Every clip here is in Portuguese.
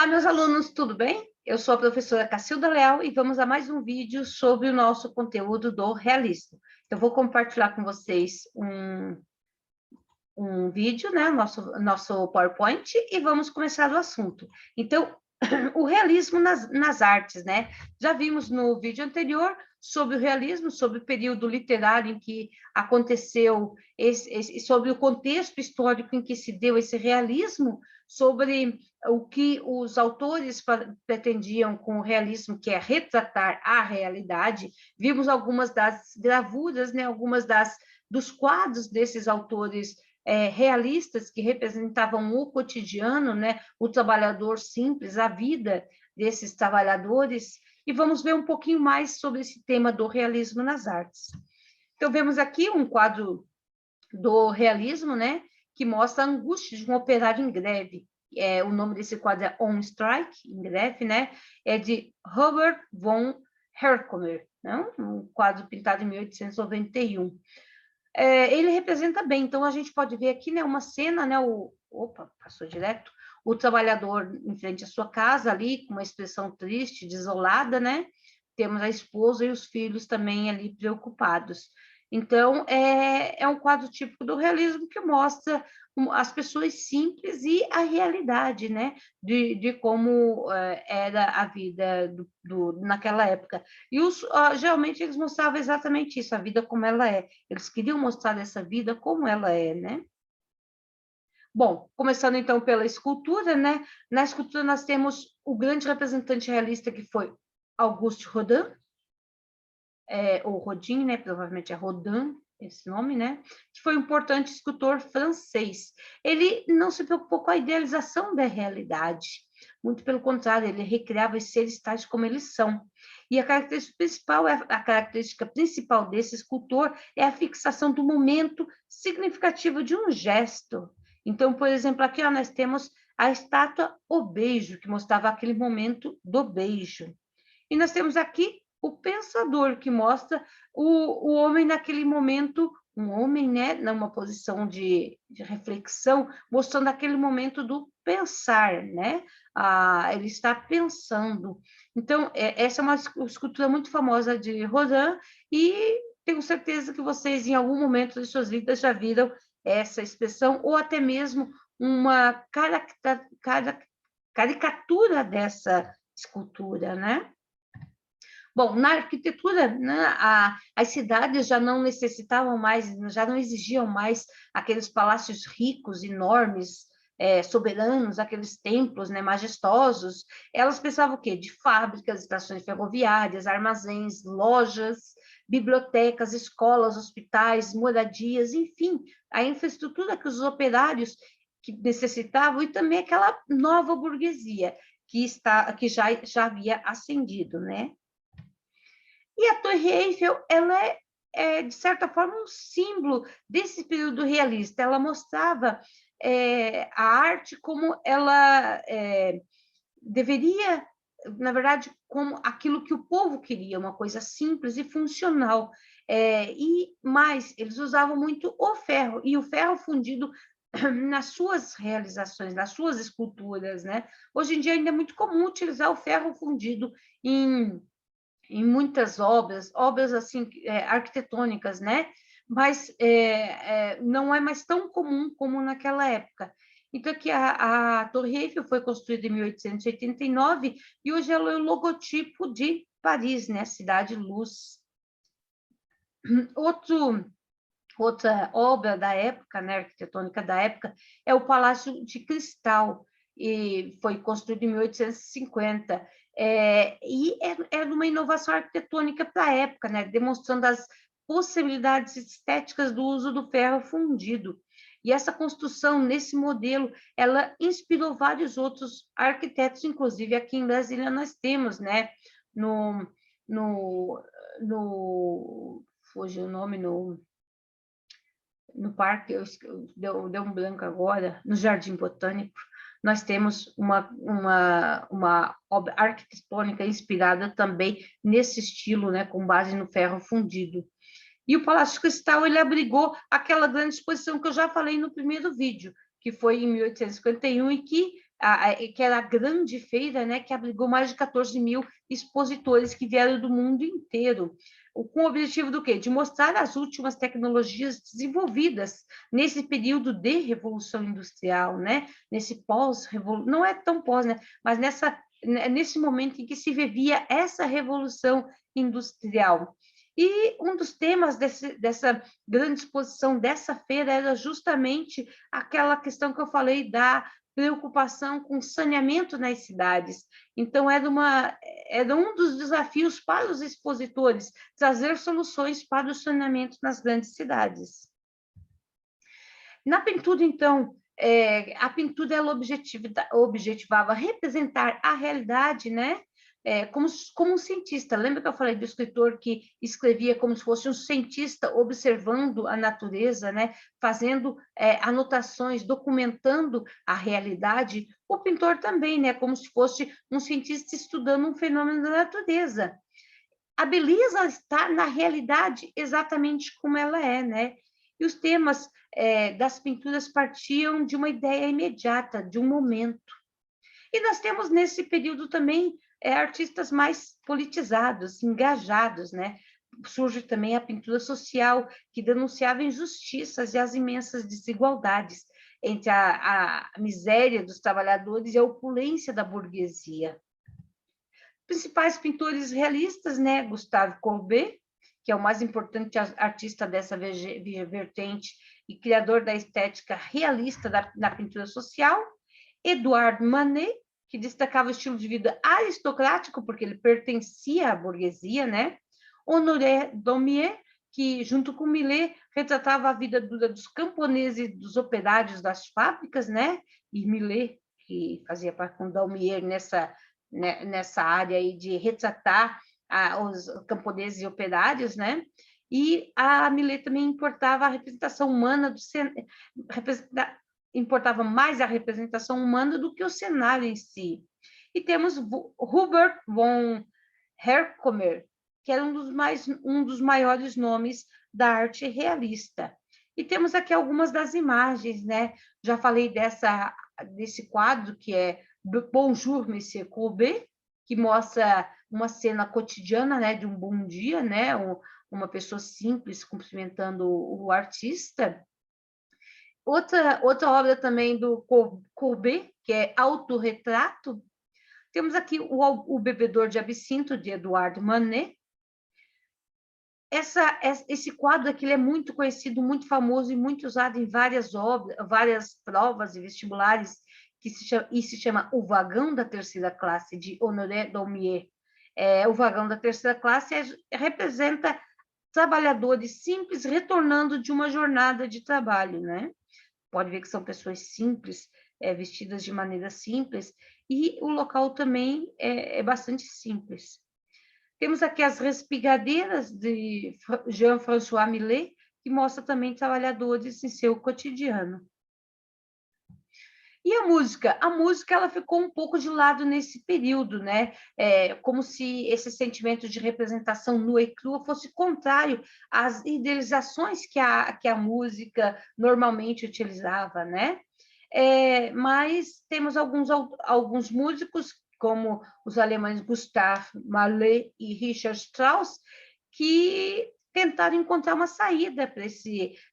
Olá, meus alunos, tudo bem? Eu sou a professora Cacilda Leal e vamos a mais um vídeo sobre o nosso conteúdo do realismo. Eu vou compartilhar com vocês um vídeo, né, nosso PowerPoint, e vamos começar o assunto. Então, o realismo nas artes, né? Já vimos no vídeo anterior sobre o realismo, sobre o período literário em que aconteceu, sobre o contexto histórico em que se deu esse realismo, sobre o que os autores pretendiam com o realismo, que é retratar a realidade. Vimos algumas das gravuras, né? Dos quadros desses autores realistas que representavam o cotidiano, né, o trabalhador simples, a vida desses trabalhadores, e vamos ver um pouquinho mais sobre esse tema do realismo nas artes. Então, vemos aqui um quadro do realismo, né, que mostra a angústia de um operário em greve. O nome desse quadro é On Strike, em greve, né, é de Hubert von Herkomer, né, um quadro pintado em 1891. Ele representa bem, então a gente pode ver aqui, né, uma cena, né, opa, passou direto, o trabalhador em frente à sua casa ali, com uma expressão triste, desolada, né, temos a esposa e os filhos também ali preocupados. Então, é um quadro típico do realismo que mostra as pessoas simples e a realidade, né, de como era a vida naquela época. E geralmente eles mostravam exatamente isso, a vida como ela é. Eles queriam mostrar essa vida como ela é, né? Bom, começando então pela escultura, né? Na escultura nós temos o grande representante realista que foi Auguste Rodin, ou Rodin, né? Provavelmente é Rodin esse nome, né? Que foi um importante escultor francês. Ele não se preocupou com a idealização da realidade, muito pelo contrário, ele recriava os seres tais como eles são. E a característica principal desse escultor é a fixação do momento significativo de um gesto. Então, por exemplo, aqui ó, nós temos a estátua O Beijo, que mostrava aquele momento do beijo. E nós temos aqui o pensador, que mostra o homem naquele momento, um homem, né, numa posição de reflexão, mostrando aquele momento do pensar, né? Ele está pensando. Então, essa é uma escultura muito famosa de Rodin, e tenho certeza que vocês, em algum momento de suas vidas, já viram essa expressão, ou até mesmo uma caricatura dessa escultura, né? Bom, na arquitetura, né, as cidades já não necessitavam mais, já não exigiam mais aqueles palácios ricos, enormes, soberanos, aqueles templos, né, majestosos. Elas precisavam o quê? De fábricas, estações ferroviárias, armazéns, lojas, bibliotecas, escolas, hospitais, moradias, enfim, a infraestrutura que os operários que necessitavam, e também aquela nova burguesia que já havia ascendido, né? E a Torre Eiffel, ela de certa forma, um símbolo desse período realista. Ela mostrava a arte como ela deveria, na verdade, como aquilo que o povo queria, uma coisa simples e funcional. E mais, eles usavam muito o ferro, e o ferro fundido nas suas realizações, nas suas esculturas, né? Hoje em dia ainda é muito comum utilizar o ferro fundido em muitas obras assim, arquitetônicas, né? Mas não é mais tão comum como naquela época. Então, aqui a Torre Eiffel foi construída em 1889 e hoje ela é o logotipo de Paris, né? Cidade Luz. Outra obra da época, né, arquitetônica da época, é o Palácio de Cristal, e foi construído em 1850. E era uma inovação arquitetônica para a época, né, demonstrando as possibilidades estéticas do uso do ferro fundido. E essa construção, nesse modelo, ela inspirou vários outros arquitetos, inclusive aqui em Brasília nós temos, né, fugiu o nome, no parque, deu um branco agora, no Jardim Botânico, nós temos uma obra arquitetônica inspirada também nesse estilo, né, com base no ferro fundido. E o Palácio Cristal, ele abrigou aquela grande exposição que eu já falei no primeiro vídeo, que foi em 1851 e que que era a grande feira, né, que abrigou mais de 14 mil expositores que vieram do mundo inteiro, com o objetivo do quê? De mostrar as últimas tecnologias desenvolvidas nesse período de revolução industrial, né? Nesse pós-revolução, não é tão pós, né? Mas nesse momento em que se vivia essa revolução industrial. E um dos temas dessa grande exposição dessa feira era justamente aquela questão que eu falei da preocupação com saneamento nas cidades. Então, era um dos desafios para os expositores, trazer soluções para o saneamento nas grandes cidades. Na pintura, então, a pintura ela objetivava representar a realidade, né? Como um cientista. Lembra que eu falei do escritor que escrevia como se fosse um cientista observando a natureza, né? Fazendo anotações, documentando a realidade? O pintor também, né? Como se fosse um cientista estudando um fenômeno da natureza. A beleza está na realidade exatamente como ela é, né? E os temas das pinturas partiam de uma ideia imediata, de um momento. E nós temos nesse período também artistas mais politizados, engajados, né? Surge também a pintura social, que denunciava injustiças e as imensas desigualdades entre a miséria dos trabalhadores e a opulência da burguesia. Principais pintores realistas, né? Gustave Courbet, que é o mais importante artista dessa vertente e criador da estética realista da pintura social. Edouard Manet, que destacava o estilo de vida aristocrático, porque ele pertencia à burguesia, né? Honoré Daumier, que, junto com Millet, retratava a vida dura dos camponeses e dos operários das fábricas, né? E Millet, que fazia parte com Daumier nessa área aí de retratar os camponeses e operários, né? E a Millet também importava a representação humana importava mais a representação humana do que o cenário em si. E temos Hubert von Herkomer, que era um dos maiores nomes da arte realista. E temos aqui algumas das imagens, né? Já falei desse quadro que é Bonjour, Monsieur Courbet, que mostra uma cena cotidiana, né, de um bom dia, né, uma pessoa simples cumprimentando o artista. Outra obra também do Courbet, que é Autorretrato. Temos aqui o Bebedor de Absinto, de Edouard Manet. Esse quadro aqui é muito conhecido, muito famoso e muito usado em várias provas e vestibulares, que se chama O Vagão da Terceira Classe, de Honoré Daumier. O Vagão da Terceira Classe representa trabalhadores simples retornando de uma jornada de trabalho, né? Pode ver que são pessoas simples, vestidas de maneira simples, e o local também é bastante simples. Temos aqui as Respigadeiras, de Jean-François Millet, que mostra também trabalhadores em seu cotidiano. E a música? A música ela ficou um pouco de lado nesse período, né? Como se esse sentimento de representação nua e crua fosse contrário às idealizações que a música normalmente utilizava, né? Mas temos alguns músicos, como os alemães Gustav Mahler e Richard Strauss, que tentaram encontrar uma saída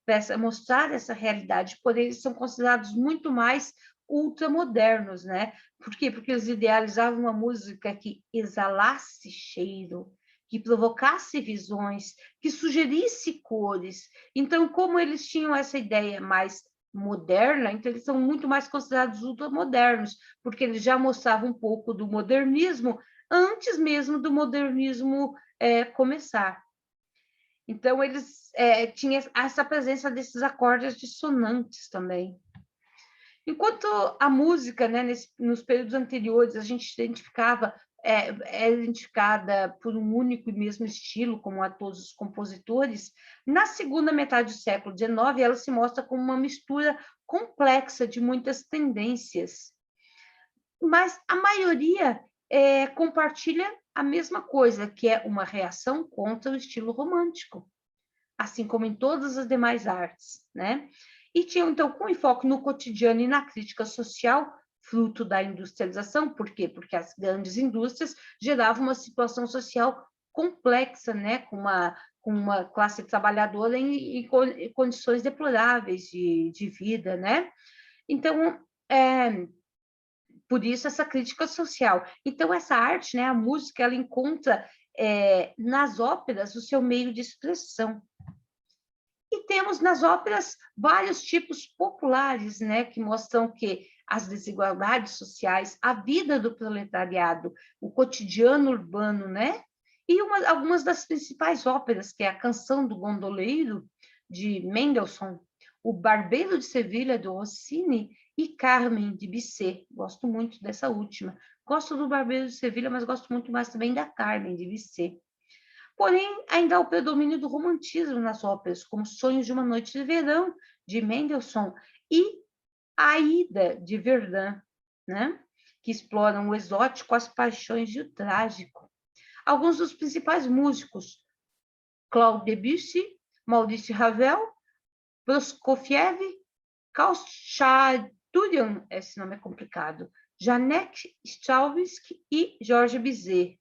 para mostrar essa realidade, porém eles são considerados muito mais ultramodernos, né? Por quê? Porque eles idealizavam uma música que exalasse cheiro, que provocasse visões, que sugerisse cores. Então, como eles tinham essa ideia mais moderna, então eles são muito mais considerados ultramodernos, porque eles já mostravam um pouco do modernismo antes mesmo do modernismo começar. Então, eles tinham essa presença desses acordes dissonantes também. Enquanto a música, né, nos períodos anteriores, a gente é identificada por um único e mesmo estilo, como a todos os compositores, na segunda metade do século XIX, ela se mostra como uma mistura complexa de muitas tendências. Mas a maioria compartilha a mesma coisa, que é uma reação contra o estilo romântico, assim como em todas as demais artes, né? E tinham, então, com enfoque no cotidiano e na crítica social, fruto da industrialização. Por quê? Porque as grandes indústrias geravam uma situação social complexa, né? Com uma classe trabalhadora em condições deploráveis de vida, né? Então, por isso essa crítica social. Então, essa arte, né, a música, ela encontra nas óperas o seu meio de expressão. E temos nas óperas vários tipos populares, né, que mostram que as desigualdades sociais, a vida do proletariado, o cotidiano urbano, né? E algumas das principais óperas, que é a Canção do Gondoleiro, de Mendelssohn, o Barbeiro de Sevilha, do Rossini, e Carmen, de Bizet. Gosto muito dessa última. Gosto do Barbeiro de Sevilha, mas gosto muito mais também da Carmen, de Bizet. Porém, ainda há o predomínio do romantismo nas óperas, como Sonhos de uma Noite de Verão, de Mendelssohn, e Aida, de Verdun, né? Que exploram o exótico, as paixões e o trágico. Alguns dos principais músicos, Claude Debussy, Maurice Ravel, Prokofiev, Khachaturian, esse nome é complicado, Janek Stravinsky e Georges Bizet.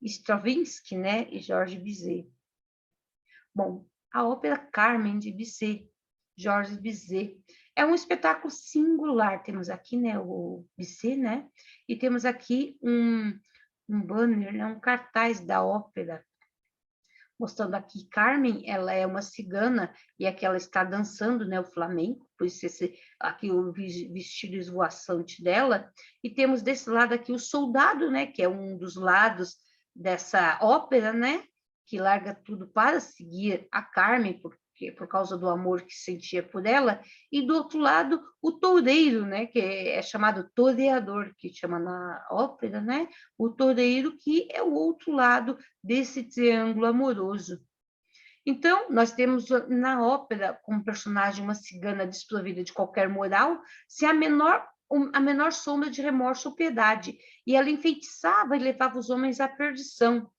Stravinsky, né, e Georges Bizet. Bom, a ópera Carmen, de Bizet, Georges Bizet, é um espetáculo singular. Temos aqui, né, o Bizet, né, e temos aqui um banner, né, um cartaz da ópera, mostrando aqui Carmen, ela é uma cigana, e aqui ela está dançando, né, o flamenco, por isso aqui o vestido esvoaçante dela, e temos desse lado aqui o soldado, né, que é um dos lados dessa ópera, né, que larga tudo para seguir a Carmen, por causa do amor que sentia por ela, e do outro lado o toureiro, né, que é chamado toreador, que chama na ópera, né, o toureiro, que é o outro lado desse triângulo amoroso. Então, nós temos na ópera como personagem uma cigana desprovida de qualquer moral, sem a menor sombra de remorso ou piedade, e ela enfeitiçava e levava os homens à perdição.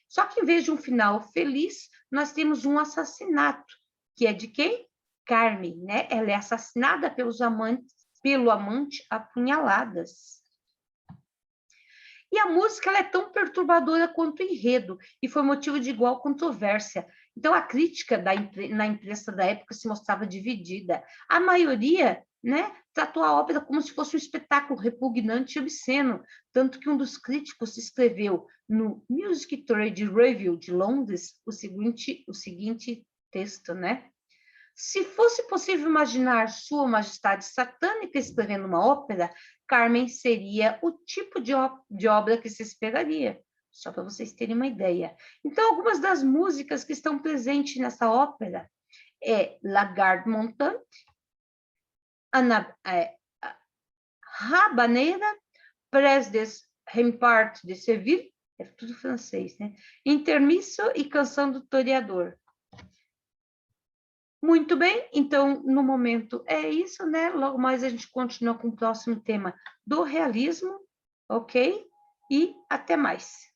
Só que, em vez de um final feliz, nós temos um assassinato, que é de quem? Carmen, né? Ela é assassinada pelo amante a punhaladas. E a música ela é tão perturbadora quanto o enredo, e foi motivo de igual controvérsia. Então, a crítica na imprensa da época se mostrava dividida. A maioria, né, tratou a ópera como se fosse um espetáculo repugnante e obsceno, tanto que um dos críticos escreveu no Music Trade Review de Londres o seguinte texto, né? Se fosse possível imaginar Sua Majestade satânica escrevendo uma ópera, Carmen seria o tipo de obra que se esperaria, só para vocês terem uma ideia. Então, algumas das músicas que estão presentes nessa ópera é La Garde Montante, Rabaneira, Presse des Remparts de Seville, é tudo francês, né? Intermisso e Canção do Toreador. Muito bem, então, no momento é isso, né? Logo mais a gente continua com o próximo tema do realismo, ok? E até mais.